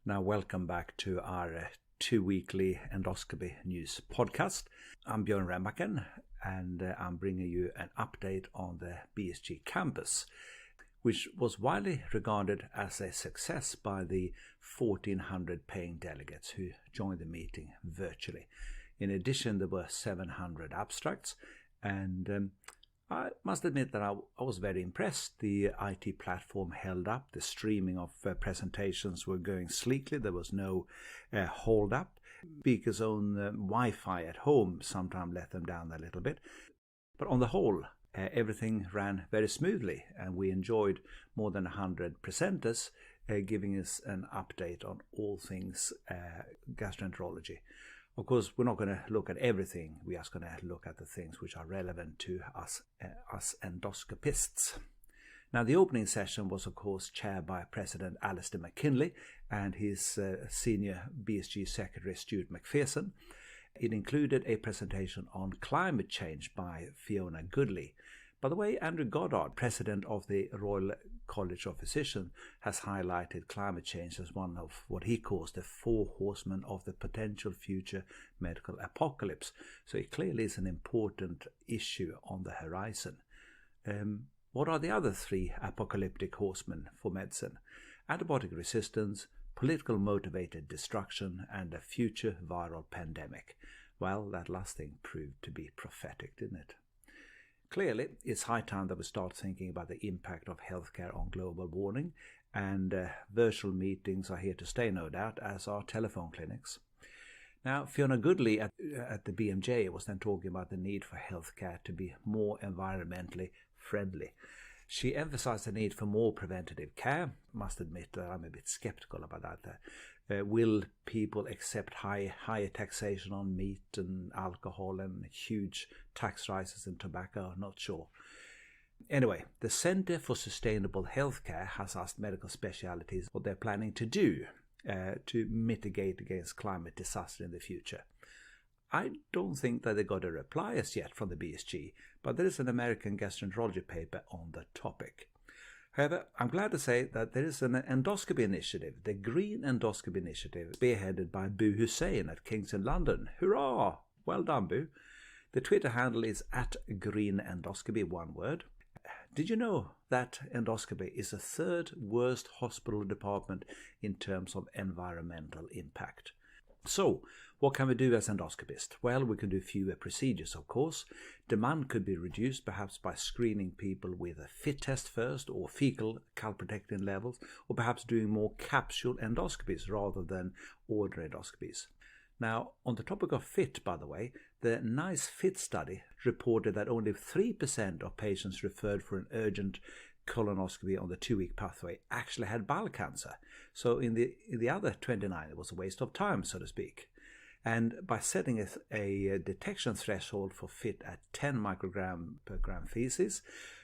Now, welcome back to our two-weekly endoscopy news podcast. I'm Björn Rembacken, and I'm bringing you an update on the BSG Campus, which was widely regarded as a success by the 1,400 paying delegates who joined the meeting virtually. In addition, there were 700 abstracts, and I must admit that I was very impressed. The IT platform held up. The streaming of presentations were going sleekly. There was no hold up. Speakers' own Wi-Fi at home sometimes let them down a little bit. But on the whole, everything ran very smoothly, and we enjoyed more than 100 presenters giving us an update on all things gastroenterology. Of course, we're not going to look at everything. We are just going to look at the things which are relevant to us endoscopists. Now, the opening session was, of course, chaired by President Alistair McKinley and his senior BSG Secretary, Stuart McPherson. It included a presentation on climate change by Fiona Goodley. By the way, Andrew Goddard, president of the Royal College of Physicians, has highlighted climate change as one of what he calls the four horsemen of the potential future medical apocalypse. So it clearly is an important issue on the horizon. What are the other three apocalyptic horsemen for medicine? Antibiotic resistance, political motivated destruction, and a future viral pandemic. Well, that last thing proved to be prophetic, didn't it? Clearly, it's high time that we start thinking about the impact of healthcare on global warming, and virtual meetings are here to stay, no doubt, as are telephone clinics. Now, Fiona Goodley at the BMJ was then talking about the need for healthcare to be more environmentally friendly. She emphasized the need for more preventative care. I must admit that I'm a bit skeptical about that. Will people accept higher taxation on meat and alcohol and huge tax rises in tobacco? Not sure. Anyway, the Centre for Sustainable Healthcare has asked medical specialities what they're planning to do to mitigate against climate disaster in the future. I don't think that they got a reply as yet from the BSG, but there is an American gastroenterology paper on the topic. However, I'm glad to say that there is an endoscopy initiative, the Green Endoscopy Initiative, spearheaded by Boo Hussein at King's in London. Hurrah! Well done, Boo. The Twitter handle is @greenendoscopy, one word. Did you know that endoscopy is the third worst hospital department in terms of environmental impact? So, what can we do as endoscopists? Well, we can do fewer procedures, of course. Demand could be reduced perhaps by screening people with a FIT test first, or fecal calprotectin levels, or perhaps doing more capsule endoscopies rather than order endoscopies. Now, on the topic of FIT, by the way, the NICE FIT study reported that only 3% of patients referred for an urgent colonoscopy on the 2-week pathway actually had bowel cancer. So in the other 29, it was a waste of time, so to speak. And by setting a detection threshold for FIT at 10 microgram per gram feces,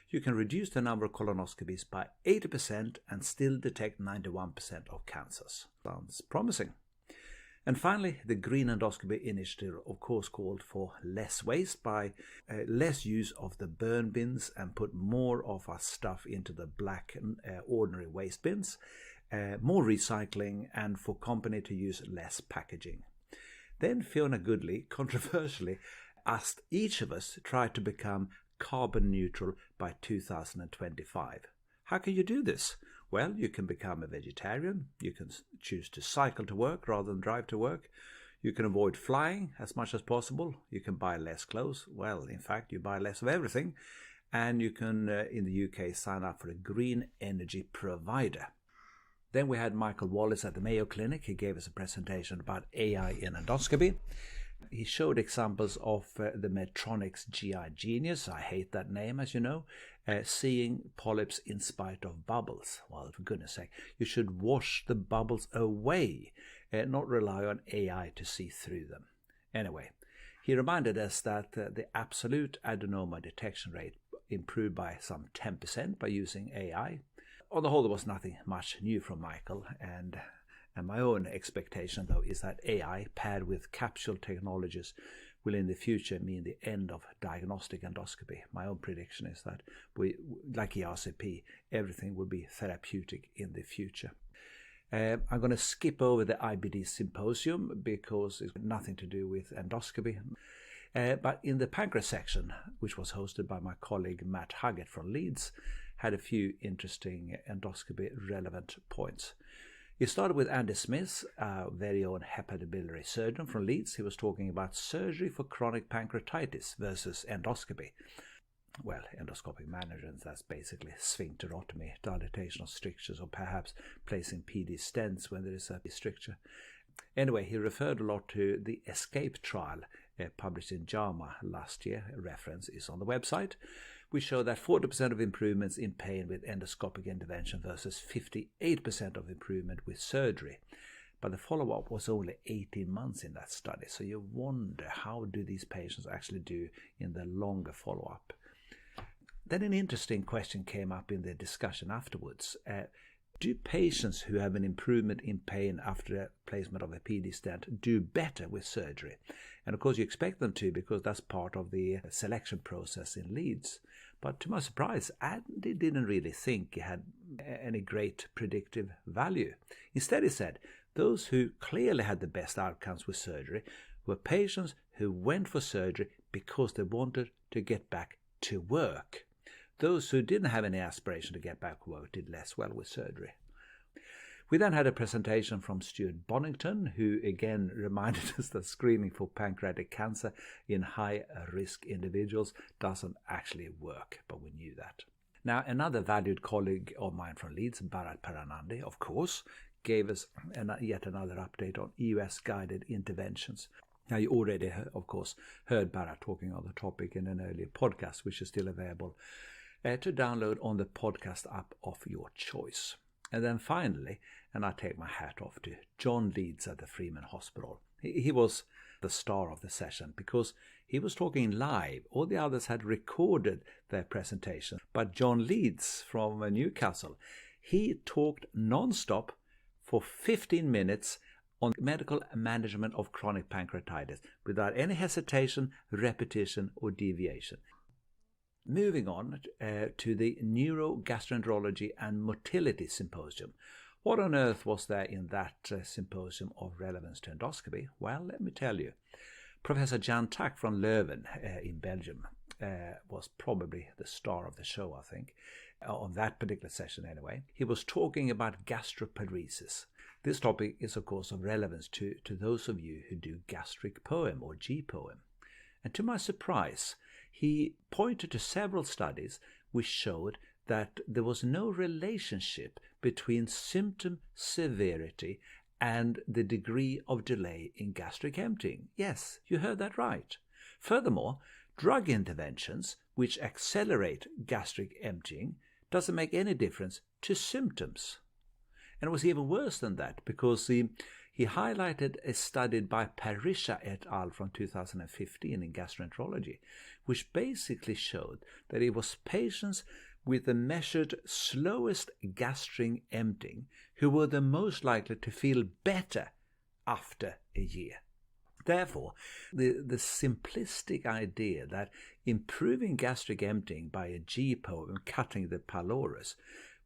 you can reduce the number of colonoscopies by 80% and still detect 91% of cancers. Sounds promising. And finally, the Green Endoscopy Initiative, of course, called for less waste by less use of the burn bins and put more of our stuff into the black ordinary waste bins, more recycling, and for company to use less packaging. Then Fiona Goodley controversially asked each of us to try to become carbon neutral by 2025. How can you do this? Well, you can become a vegetarian, you can choose to cycle to work rather than drive to work, you can avoid flying as much as possible, you can buy less clothes, well, in fact, you buy less of everything, and you can, in the UK, sign up for a green energy provider. Then we had Michael Wallace at the Mayo Clinic. He gave us a presentation about AI in endoscopy. He showed examples of the Medtronic's GI Genius, I hate that name as you know, seeing polyps in spite of bubbles. Well, for goodness sake, you should wash the bubbles away, not rely on AI to see through them. Anyway, he reminded us that the absolute adenoma detection rate improved by some 10% by using AI. On the whole, there was nothing much new from Michael, and my own expectation, though, is that AI paired with capsule technologies will in the future mean the end of diagnostic endoscopy. My own prediction is that we, like ERCP, everything will be therapeutic in the future. I'm going to skip over the IBD symposium because it's got nothing to do with endoscopy. But in the pancreas section, which was hosted by my colleague Matt Huggett from Leeds, had a few interesting endoscopy relevant points. He started with Andy Smith, our very own hepatobiliary surgeon from Leeds. He was talking about surgery for chronic pancreatitis versus endoscopy. Well, endoscopic management, that's basically sphincterotomy, dilatation of strictures, or perhaps placing PD stents when there is a stricture. Anyway, he referred a lot to the ESCAPE trial published in JAMA last year. A reference is on the website. We show that 40% of improvements in pain with endoscopic intervention versus 58% of improvement with surgery. But the follow-up was only 18 months in that study. So you wonder, how do these patients actually do in the longer follow-up? Then an interesting question came up in the discussion afterwards. Do patients who have an improvement in pain after placement of a PD stent do better with surgery? And of course you expect them to, because that's part of the selection process in Leeds. But to my surprise, Andy didn't really think he had any great predictive value. Instead he said, those who clearly had the best outcomes with surgery were patients who went for surgery because they wanted to get back to work. Those who didn't have any aspiration to get back to work did less well with surgery. We then had a presentation from Stuart Bonington, who again reminded us that screening for pancreatic cancer in high-risk individuals doesn't actually work, but we knew that. Now, another valued colleague of mine from Leeds, Bharat Paranandi, of course, gave us yet another update on EUS-guided interventions. Now, you already, of course, heard Bharat talking on the topic in an earlier podcast, which is still available to download on the podcast app of your choice. And then finally, and I take my hat off to John Leeds at the Freeman Hospital. He was the star of the session because he was talking live. All the others had recorded their presentation. But John Leeds from Newcastle, he talked non-stop for 15 minutes on medical management of chronic pancreatitis without any hesitation, repetition or deviation. Moving on to the Neurogastroenterology and Motility Symposium. What on earth was there in that symposium of relevance to endoscopy? Well, let me tell you. Professor Jan Tak from Leuven in Belgium was probably the star of the show, I think, on that particular session anyway. He was talking about gastroparesis. This topic is, of course, of relevance to those of you who do gastric poem or G-poem. And to my surprise, he pointed to several studies which showed that there was no relationship between symptom severity and the degree of delay in gastric emptying. Yes, you heard that right. Furthermore, drug interventions which accelerate gastric emptying doesn't make any difference to symptoms. And it was even worse than that, because he highlighted a study by Parisha et al. From 2015 in gastroenterology, which basically showed that it was patients with the measured slowest gastric emptying who were the most likely to feel better after a year. Therefore, the simplistic idea that improving gastric emptying by a G-poem, cutting the pylorus,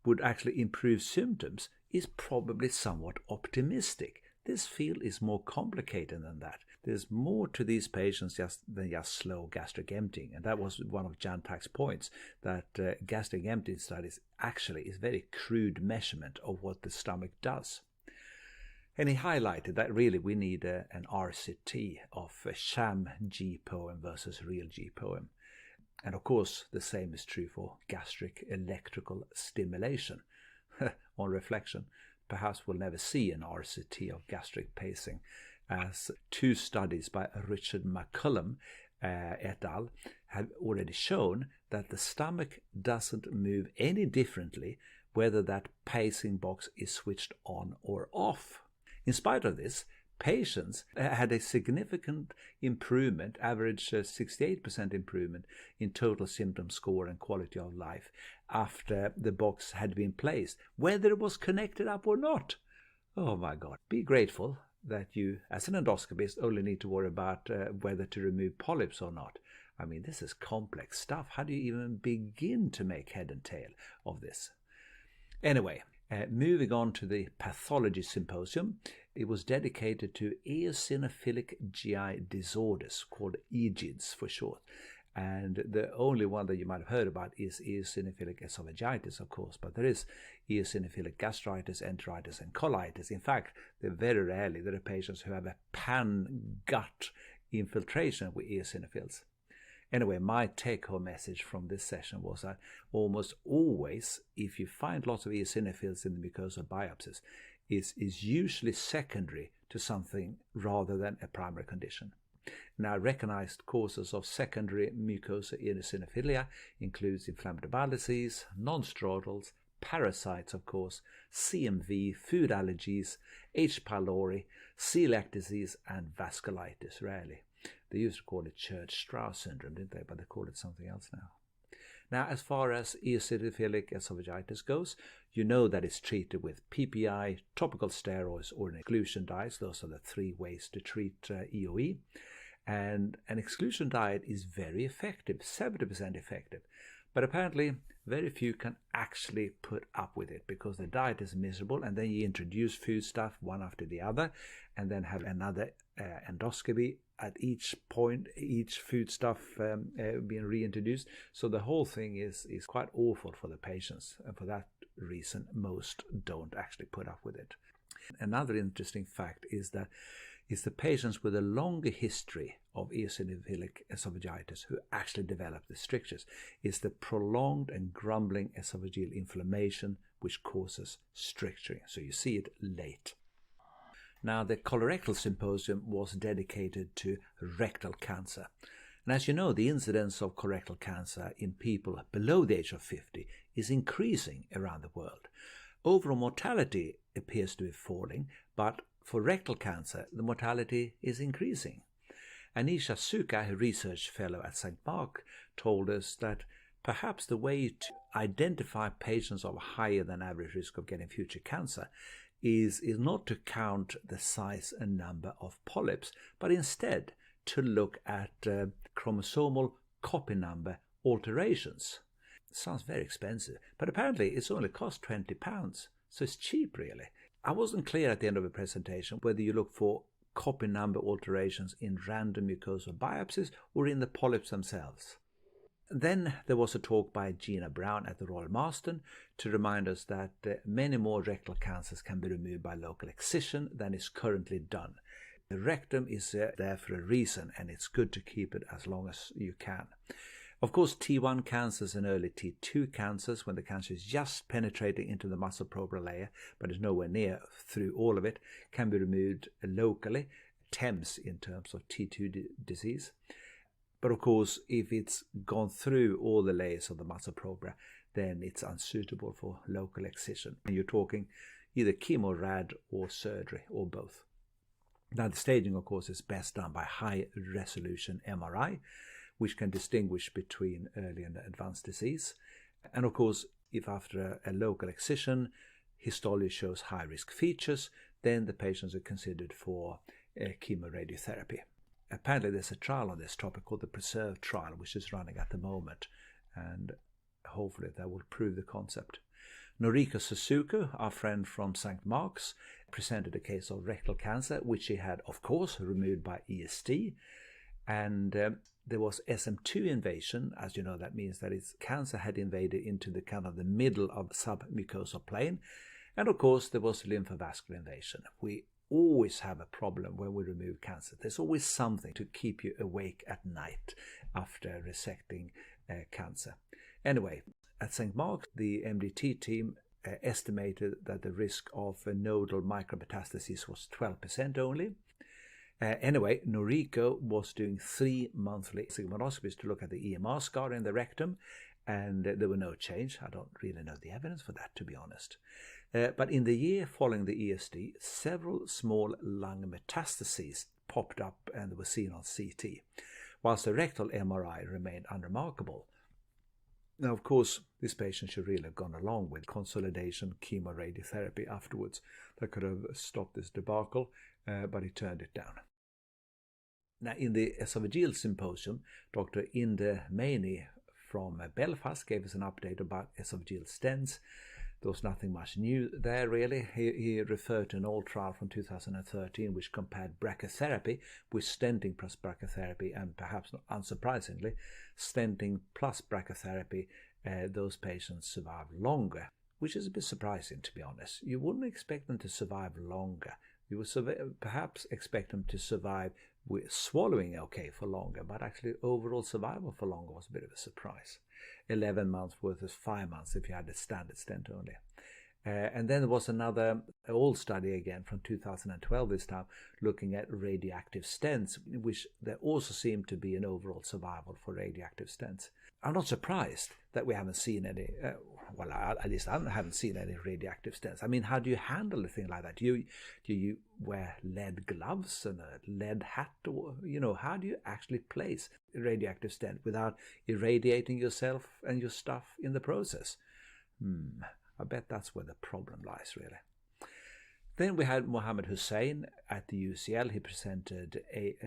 would actually improve symptoms is probably somewhat optimistic. This field is more complicated than that. There's more to these patients than just slow gastric emptying. And that was one of Jan Tak's points, that gastric emptying studies actually is a very crude measurement of what the stomach does. And he highlighted that really we need an RCT of a sham G-poem versus real G-poem. And of course, the same is true for gastric electrical stimulation. On reflection, perhaps we'll never see an RCT of gastric pacing, as two studies by Richard McCullum et al. Have already shown that the stomach doesn't move any differently whether that pacing box is switched on or off. In spite of this, patients had a significant improvement, average 68% improvement in total symptom score and quality of life after the box had been placed, whether it was connected up or not. Oh my God. Be grateful that you, as an endoscopist, only need to worry about whether to remove polyps or not. I mean, this is complex stuff. How do you even begin to make head and tail of this? Anyway, Moving on to the pathology symposium, it was dedicated to eosinophilic GI disorders, called EGIDS for short. And the only one that you might have heard about is eosinophilic esophagitis, of course, but there is eosinophilic gastritis, enteritis, and colitis. In fact, very rarely there are patients who have a pan-gut infiltration with eosinophils. Anyway, my take-home message from this session was that almost always, if you find lots of eosinophils in the mucosal biopsies, is usually secondary to something rather than a primary condition. Now, recognized causes of secondary mucosal eosinophilia includes inflammatory bowel disease, non-steroidals, parasites, of course, CMV, food allergies, H. pylori, celiac disease, and vasculitis, rarely. They used to call it Church-Strauss syndrome, didn't they? But they call it something else now. Now, as far as eosinophilic esophagitis goes, you know that it's treated with PPI, topical steroids, or an exclusion diet. Those are the three ways to treat EOE. And an exclusion diet is very effective, 70% effective. But apparently, very few can actually put up with it because the diet is miserable, and then you introduce food stuff one after the other, and then have another endoscopy at each point, each food stuff being reintroduced. So the whole thing is quite awful for the patients, and for that reason, most don't actually put up with it. Another interesting fact is that it's the patients with a longer history of eosinophilic esophagitis who actually develop the strictures. It's the prolonged and grumbling esophageal inflammation which causes stricturing. So you see it late. Now, the colorectal symposium was dedicated to rectal cancer. And as you know, the incidence of colorectal cancer in people below the age of 50 is increasing around the world. Overall mortality appears to be falling, but for rectal cancer, the mortality is increasing. Anisha Suka, a research fellow at St. Mark, told us that perhaps the way to identify patients of higher than average risk of getting future cancer is not to count the size and number of polyps, but instead to look at chromosomal copy number alterations. Sounds very expensive, but apparently it's only cost £20, so it's cheap really. I wasn't clear at the end of the presentation whether you look for copy number alterations in random mucosal biopsies or in the polyps themselves. Then there was a talk by Gina Brown at the Royal Marsden to remind us that many more rectal cancers can be removed by local excision than is currently done. The rectum is there for a reason, and it's good to keep it as long as you can. Of course, T1 cancers and early T2 cancers, when the cancer is just penetrating into the muscle prober layer but is nowhere near through all of it, can be removed locally, TEMS in terms of T2 disease. But of course, if it's gone through all the layers of the muscle prober, then it's unsuitable for local excision. And you're talking either chemo, rad, or surgery, or both. Now, the staging, of course, is best done by high-resolution MRI, which can distinguish between early and advanced disease. And of course, if after a local excision, histology shows high-risk features, then the patients are considered for chemoradiotherapy. Apparently there's a trial on this topic called the PRESERVE trial, which is running at the moment, and hopefully that will prove the concept. Noriko Suzuki, our friend from St. Mark's, presented a case of rectal cancer, which she had, of course, removed by EST, and there was SM2 invasion. As you know, that means that its cancer had invaded into the kind of the middle of the submucosal plane, and of course there was lymphovascular invasion. We always have a problem when we remove cancer. There's always something to keep you awake at night after resecting cancer. Anyway, at St. Mark's, the MDT team estimated that the risk of nodal micrometastases was 12% only. Anyway, Noriko was doing 3 monthly sigmoidoscopies to look at the EMR scar in the rectum, and there were no change. I don't really know the evidence for that, to be honest. But in the year following the ESD, several small lung metastases popped up and were seen on CT, whilst the rectal MRI remained unremarkable. Now, of course, this patient should really have gone along with consolidation chemoradiotherapy afterwards. That could have stopped this debacle, but he turned it down. Now, in the esophageal symposium, Dr. Inde Meini from Belfast gave us an update about esophageal stents. There was nothing much new there, really. He referred to an old trial from 2013 which compared brachytherapy with stenting plus brachytherapy, and perhaps not unsurprisingly, stenting plus brachytherapy, those patients survived longer, which is a bit surprising, to be honest. You wouldn't expect them to survive longer. You would perhaps expect them to survive with swallowing okay for longer, but actually overall survival for longer was a bit of a surprise. 11 months versus 5 months if you had a standard stent only. And then there was another old study again from 2012 this time, looking at radioactive stents, which there also seemed to be an overall survival for radioactive stents. I'm not surprised that we haven't seen any, at least I haven't seen any radioactive stents. I mean, how do you handle a thing like that? Do you wear lead gloves and a lead hat? Or, how do you actually place a radioactive stent without irradiating yourself and your stuff in the process? I bet that's where the problem lies, really. Then we had Mohammed Hussein at the UCL. He presented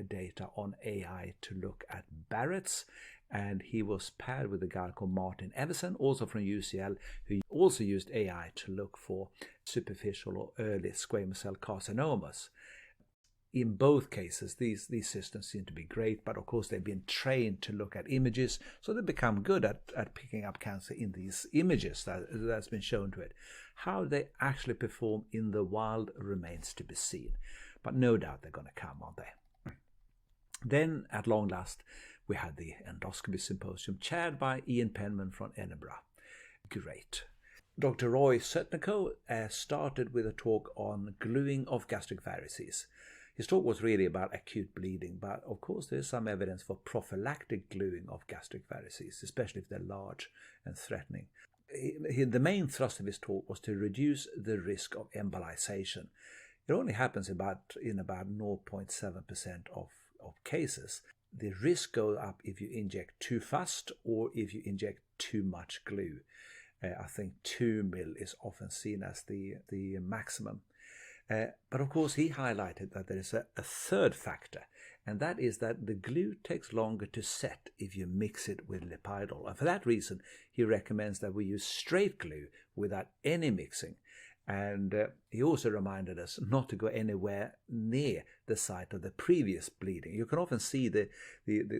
data on AI to look at Barrett's, and he was paired with a guy called Martin Everson, also from UCL, who also used AI to look for superficial or early squamous cell carcinomas. In both cases, these systems seem to be great, but of course they've been trained to look at images, so they become good at picking up cancer in these images that's been shown to it. How they actually perform in the wild remains to be seen, but no doubt they're going to come, aren't they? Then, at long last, we had the endoscopy symposium chaired by Ian Penman from Edinburgh. Great. Dr. Roy Setniko started with a talk on gluing of gastric varices. His talk was really about acute bleeding, but of course there is some evidence for prophylactic gluing of gastric varices, especially if they're large and threatening. The main thrust of his talk was to reduce the risk of embolization. It only happens in about 0.7% of cases. The risk goes up if you inject too fast or if you inject too much glue. I think 2 mil is often seen as the maximum. But of course he highlighted that there is a third factor, and that is that the glue takes longer to set if you mix it with Lipidol. And for that reason, he recommends that we use straight glue without any mixing. And he also reminded us not to go anywhere near the site of the previous bleeding. You can often see the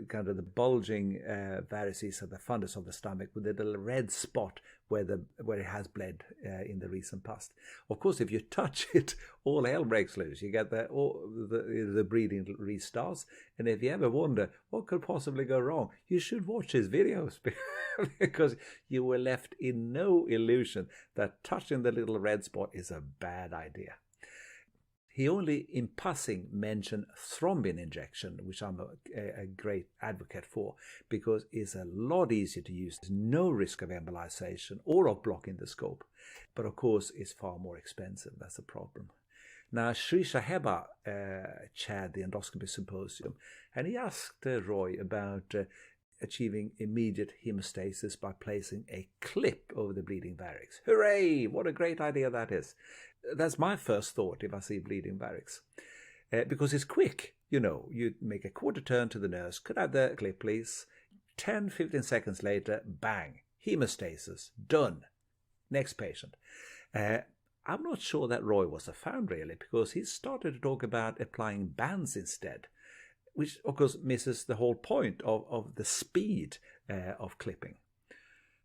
kind of the bulging varices of the fundus of the stomach with a little red spot where it has bled in the recent past. Of course, if you touch it, all hell breaks loose. You get the bleeding restarts. And if you ever wonder what could possibly go wrong, you should watch his videos because you were left in no illusion that touching the little red spot is a bad idea. He only in passing mentioned thrombin injection, which I'm a great advocate for, because it's a lot easier to use. There's no risk of embolization or of blocking the scope. But of course, it's far more expensive. That's a problem. Now, Sri Saheba chaired the endoscopy symposium, and he asked Roy about achieving immediate hemostasis by placing a clip over the bleeding varix. Hooray! What a great idea that is. That's my first thought if I see bleeding varix. Because it's quick. You make a quarter turn to the nurse. Could I have the clip, please? 10-15 seconds later, bang. Hemostasis. Done. Next patient. I'm not sure that Roy was a fan, really, because he started to talk about applying bands instead, which, of course, misses the whole point of the speed of clipping.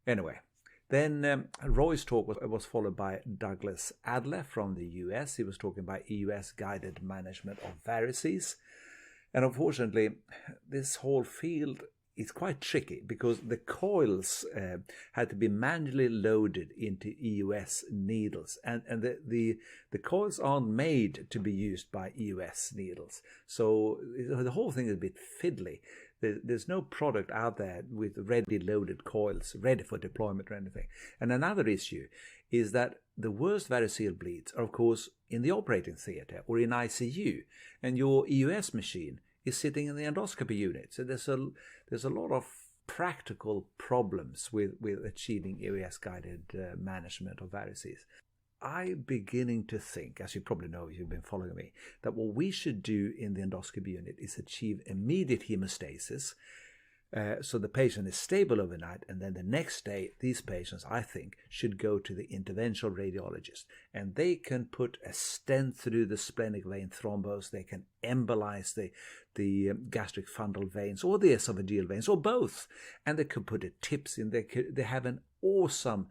Anyway, then Roy's talk was followed by Douglas Adler from the US. He was talking about EUS-guided management of varices. And unfortunately, this whole field is quite tricky because the coils had to be manually loaded into EUS needles. And the coils aren't made to be used by EUS needles. So the whole thing is a bit fiddly. There's no product out there with ready loaded coils ready for deployment or anything. And another issue is that the worst variceal bleeds are, of course, in the operating theatre or in ICU. And your EUS machine is sitting in the endoscopy unit. So there's a lot of practical problems with achieving EUS-guided management of varices. I'm beginning to think, as you probably know if you've been following me, that what we should do in the endoscopy unit is achieve immediate hemostasis, So the patient is stable overnight, and then the next day, these patients, I think, should go to the interventional radiologist, and they can put a stent through the splenic vein thrombus. They can embolize the gastric fundal veins or the esophageal veins or both, and they could put a tips in. They have an awesome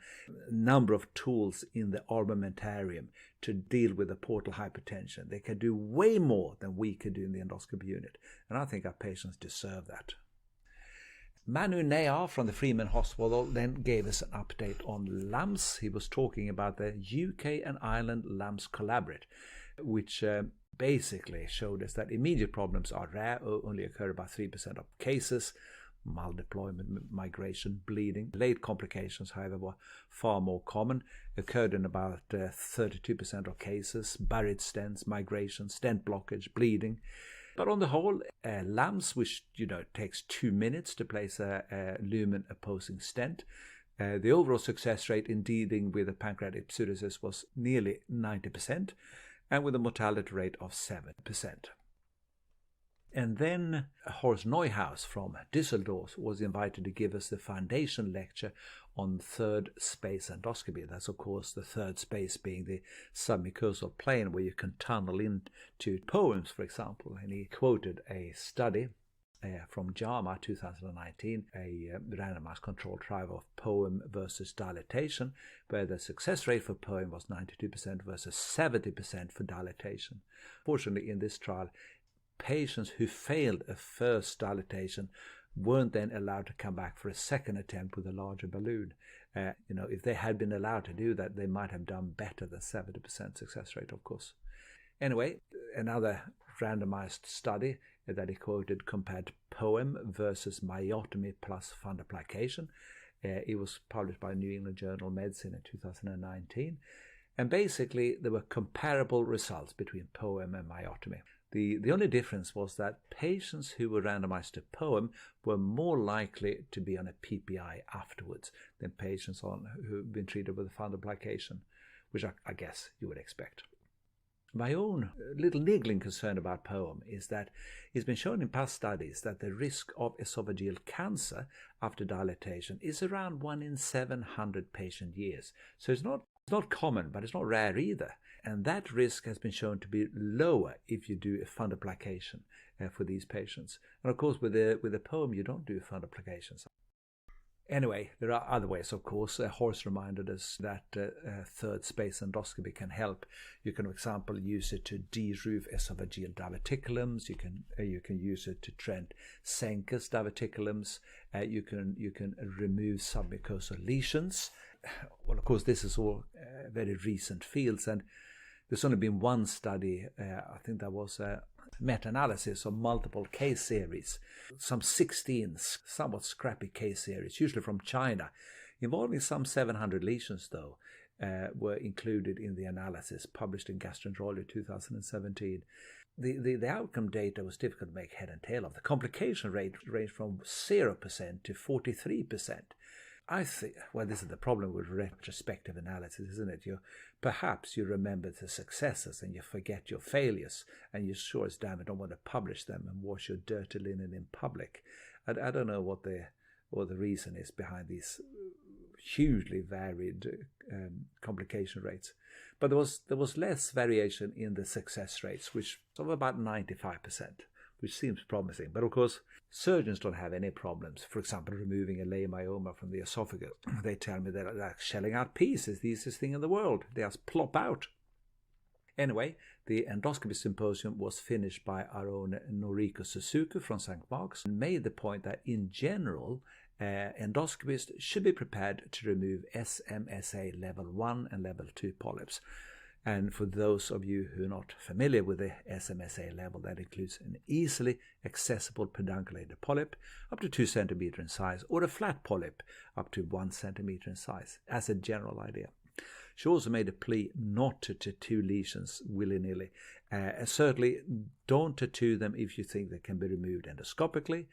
number of tools in the armamentarium to deal with the portal hypertension. They can do way more than we could do in the endoscopy unit, and I think our patients deserve that. Manu Nayar from the Freeman Hospital then gave us an update on LAMS. He was talking about the UK and Ireland LAMS Collaborate, which basically showed us that immediate problems are rare, only occur about 3% of cases. Mal-deployment, migration, bleeding. Late complications, however, were far more common, occurred in about 32% of cases. Buried stents, migration, stent blockage, bleeding. But on the whole, LAMS, which takes 2 minutes to place a lumen opposing stent, the overall success rate in dealing with a pancreatic pseudocyst was nearly 90%, and with a mortality rate of 7%. And then Horst Neuhaus from Düsseldorf was invited to give us the foundation lecture on third space endoscopy. That's, of course, the third space being the submucosal plane where you can tunnel into poems, for example. And he quoted a study from JAMA 2019, a randomized controlled trial of poem versus dilatation, where the success rate for poem was 92% versus 70% for dilatation. Fortunately, in this trial, patients who failed a first dilatation weren't then allowed to come back for a second attempt with a larger balloon. If they had been allowed to do that, they might have done better than 70% success rate, of course. Anyway, another randomized study that he quoted compared poem versus myotomy plus fundoplication. It was published by New England Journal of Medicine in 2019. And basically, there were comparable results between poem and myotomy. The only difference was that patients who were randomized to poem were more likely to be on a PPI afterwards than patients who've been treated with fundoplication, which I guess you would expect. My own little niggling concern about poem is that it's been shown in past studies that the risk of esophageal cancer after dilatation is around 1 in 700 patient years. So it's not common, but it's not rare either. And that risk has been shown to be lower if you do a fundoplication for these patients. And of course, with a poem, you don't do fundoplications. Anyway, there are other ways, of course. Horst reminded us that third space endoscopy can help. You can, for example, use it to de-roof esophageal diverticulums. You can use it to treat Sencke's diverticulums. You can remove submucosal lesions. Well, of course, this is all very recent fields, and there's only been one study. I think that was a meta-analysis of multiple case series, some 16 somewhat scrappy case series, usually from China, involving some 700 lesions, though, were included in the analysis published in Gastroenterology 2017. The outcome data was difficult to make head and tail of. The complication rate ranged from 0% to 43%. I think, well, this is the problem with retrospective analysis, isn't it? Perhaps you remember the successes and you forget your failures, and you sure as damn don't want to publish them and wash your dirty linen in public. I don't know what the reason is behind these hugely varied complication rates, but there was less variation in the success rates, which of about 95%. Which seems promising. But of course, surgeons don't have any problems. For example, removing a leiomyoma from the esophagus. They tell me they're like shelling out peas. It's the easiest thing in the world. They just plop out. Anyway, the endoscopy symposium was finished by our own Noriko Suzuki from St. Mark's, and made the point that in general, endoscopists should be prepared to remove SMSA level 1 and level 2 polyps. And for those of you who are not familiar with the SMSA level, that includes an easily accessible pedunculated polyp up to 2 centimeters in size, or a flat polyp up to 1 centimeter in size, as a general idea. She also made a plea not to tattoo lesions willy-nilly. Certainly don't tattoo them if you think they can be removed endoscopically.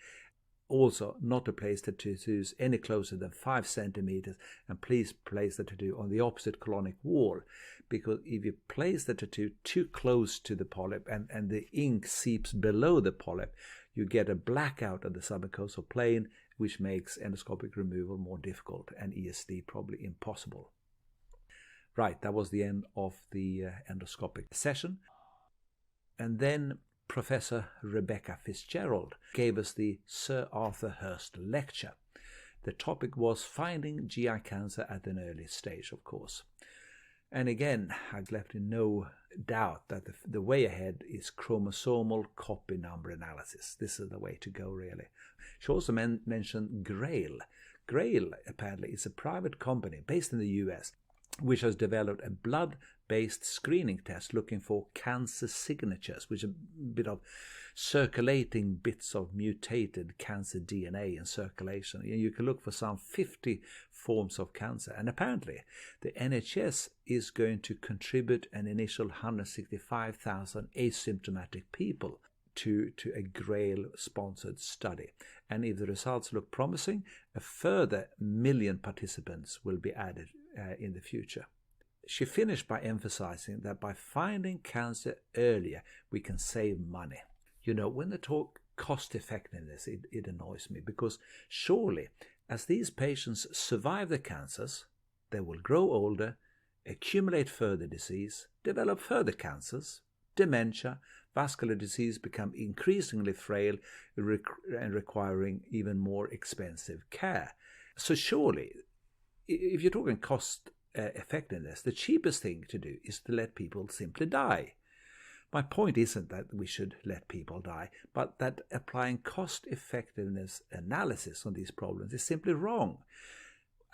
Also, not to place the tattoos any closer than 5 centimeters, and please place the tattoo on the opposite colonic wall, because if you place the tattoo too close to the polyp and the ink seeps below the polyp, you get a blackout of the submucosal plane, which makes endoscopic removal more difficult and ESD probably impossible. Right, that was the end of the endoscopic session. And then Professor Rebecca Fitzgerald gave us the Sir Arthur Hurst lecture. The topic was finding GI cancer at an early stage, of course. And again, I've left in no doubt that the way ahead is chromosomal copy number analysis. This is the way to go, really. She also mentioned GRAIL. GRAIL, apparently, is a private company based in the US, which has developed a blood-based screening test looking for cancer signatures, which are a bit of circulating bits of mutated cancer DNA in circulation. You can look for some 50 forms of cancer. And apparently, the NHS is going to contribute an initial 165,000 asymptomatic people to a GRAIL-sponsored study. And if the results look promising, a further 1 million participants will be added in the future. She finished by emphasizing that by finding cancer earlier, we can save money. You know, when they talk cost effectiveness, it annoys me, because surely as these patients survive the cancers, they will grow older, accumulate further disease, develop further cancers, dementia, vascular disease, become increasingly frail and requiring even more expensive care. So surely, if you're talking cost effectiveness, the cheapest thing to do is to let people simply die. My point isn't that we should let people die, but that applying cost effectiveness analysis on these problems is simply wrong.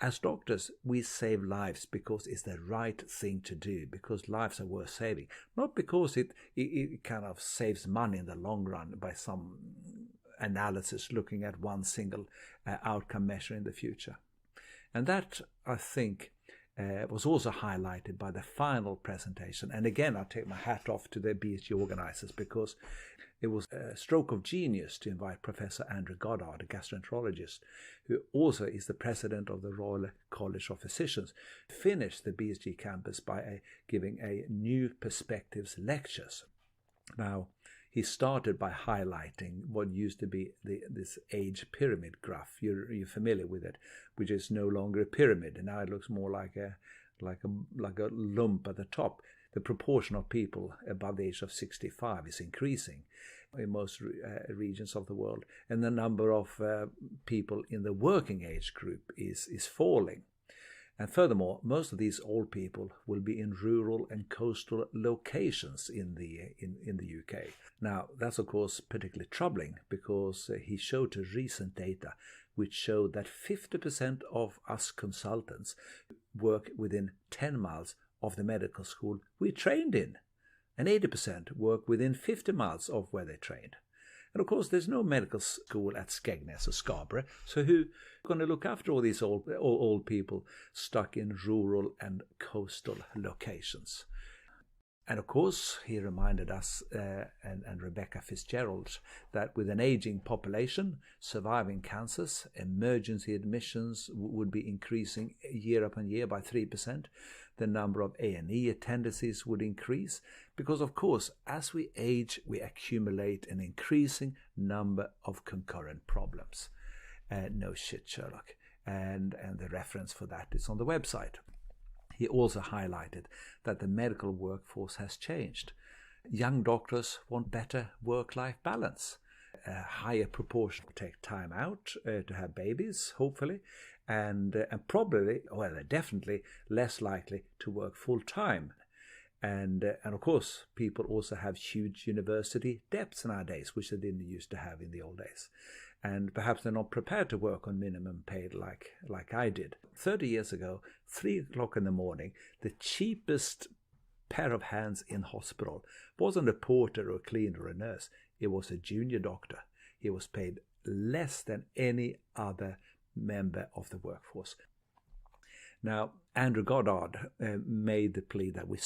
As doctors, we save lives because it's the right thing to do, because lives are worth saving, not because it kind of saves money in the long run by some analysis looking at one single outcome measure in the future. And that, I think, was also highlighted by the final presentation. And again, I take my hat off to the BSG organizers, because it was a stroke of genius to invite Professor Andrew Goddard, a gastroenterologist, who also is the president of the Royal College of Physicians, finish the BSG campus by giving a New Perspectives lectures. Now, he started by highlighting what used to be this age pyramid graph. You're familiar with it, which is no longer a pyramid, and now it looks more like a lump at the top. The proportion of people above the age of 65 is increasing in most regions of the world, and the number of people in the working age group is falling. And furthermore, most of these old people will be in rural and coastal locations in the UK. Now, that's of course particularly troubling, because he showed recent data which showed that 50% of us consultants work within 10 miles of the medical school we trained in, and 80% work within 50 miles of where they trained. And of course, there's no medical school at Skegness or Scarborough, so who's going to look after all these old people stuck in rural and coastal locations? And of course, he reminded us, and Rebecca Fitzgerald, that with an aging population, surviving cancers, emergency admissions would be increasing year upon year by 3%. The number of A&E attendances would increase, because of course, as we age, we accumulate an increasing number of concurrent problems. No shit, Sherlock. And the reference for that is on the website. He also highlighted that the medical workforce has changed. Young doctors want better work-life balance. A higher proportion take time out to have babies, hopefully, and probably, well, they're definitely less likely to work full-time. And of course, people also have huge university debts nowadays, which they didn't used to have in the old days. And perhaps they're not prepared to work on minimum paid like I did. 30 years ago, 3 o'clock in the morning, the cheapest pair of hands in hospital wasn't a porter or a cleaner or a nurse. It was a junior doctor. He was paid less than any other member of the workforce. Now, Andrew Goddard made the plea that we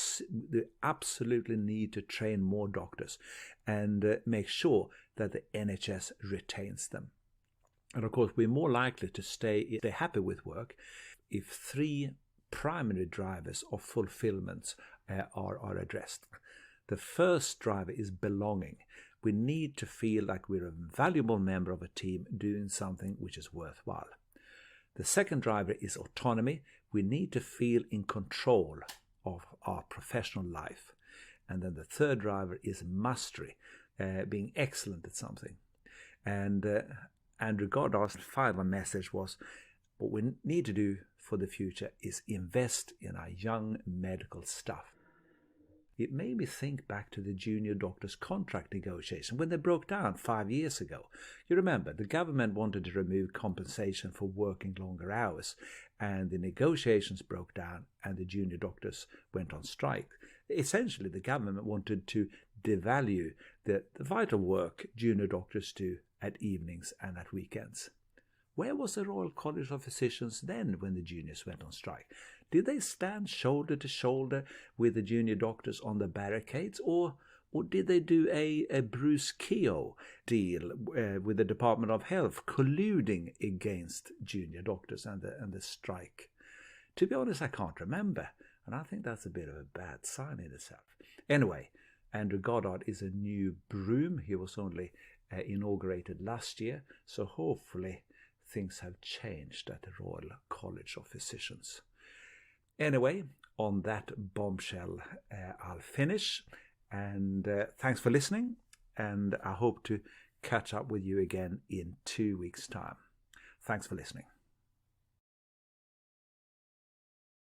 absolutely need to train more doctors and make sure that the NHS retains them. And of course, we're more likely to stay happy with work if three primary drivers of fulfillment are addressed. The first driver is belonging. We need to feel like we're a valuable member of a team doing something which is worthwhile. The second driver is autonomy. We need to feel in control of our professional life. And then the third driver is mastery, being excellent at something. And Andrew Goddard's final message was, what we need to do for the future is invest in our young medical staff. It made me think back to the junior doctors' contract negotiation when they broke down 5 years ago. You remember, the government wanted to remove compensation for working longer hours, and the negotiations broke down and the junior doctors went on strike. Essentially, the government wanted to devalue the vital work junior doctors do at evenings and at weekends. Where was the Royal College of Physicians then when the juniors went on strike? Did they stand shoulder to shoulder with the junior doctors on the barricades, or did they do a Bruce Keogh deal with the Department of Health, colluding against junior doctors and the strike? To be honest, I can't remember, and I think that's a bit of a bad sign in itself. Anyway, Andrew Goddard is a new broom. He was only inaugurated last year, so hopefully things have changed at the Royal College of Physicians. Anyway, on that bombshell, I'll finish. And thanks for listening. And I hope to catch up with you again in 2 weeks' time. Thanks for listening.